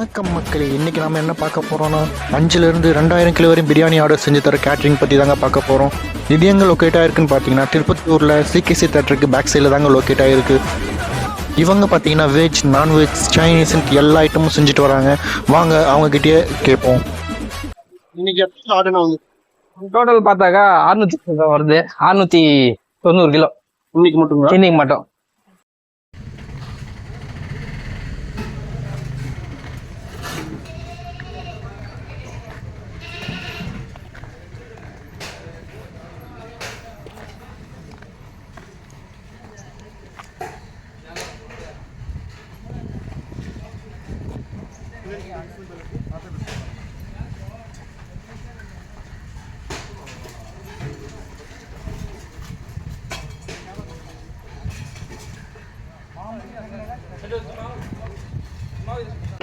வணக்கம் மக்களே, இன்றைக்கி நம்ம என்ன பார்க்க போகிறோன்னா 5,000 2000 கிலோ வரையும் பிரியாணி ஆர்டர் செஞ்சு தர கேட்ரிங் பற்றி தாங்க பார்க்க போகிறோம். இது எங்கே லொக்கேட் ஆகிருக்குன்னு பார்த்தீங்கன்னா திருப்பத்தூரில் சிகேசி தேட்டருக்கு பேக் சைடில் தாங்க லொக்கேட் ஆகிருக்கு. இவங்க பார்த்தீங்கன்னா வெஜ், நான்வெஜ், சைனீஸ்ன்ட்டு எல்லா ஐட்டமும் செஞ்சுட்டு வராங்க. வாங்க அவங்ககிட்டயே கேட்போம். இன்னைக்கு ஆர்டர் வந்து டோட்டல் பார்த்தாக்கா 600 வருது. 690 கிலோ இன்னைக்கு மட்டும்.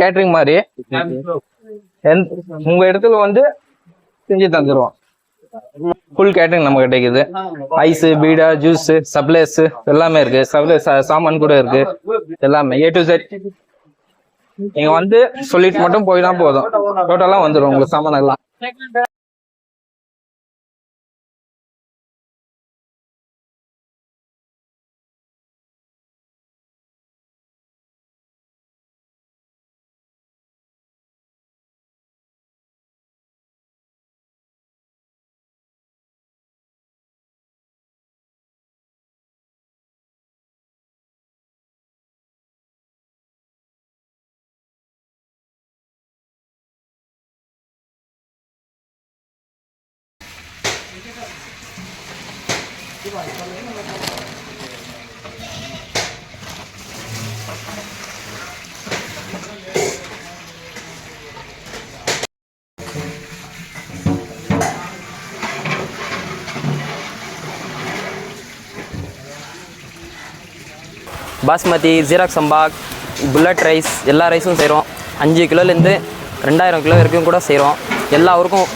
கேட்டரிங் மாதிரி உங்க இடத்துல வந்து செஞ்சு தந்துருவோம். ஃபுல் கேட்டரிங் நம்ம கிடைக்குது. ஐஸ், பீடா, ஜூஸ், சப்ளைஸ் எல்லாமே இருக்கு. சப்ளை சாமான் கூட இருக்கு. எல்லாமே A to Z. நீங்க வந்து சொல்லிட்டு மட்டும் போய் தான் போதும், டோட்டலா வந்துடும் உங்களுக்கு சாமான் எல்லாம். பாஸ்மதி, ஜீரக் சம்பா, புல்லட் ரைஸ் எல்லா ரைஸும் செய்கிறோம். 5 கிலோலேருந்து 2000 கிலோ வரைக்கும் கூட செய்கிறோம். எல்லா ஊருக்கும்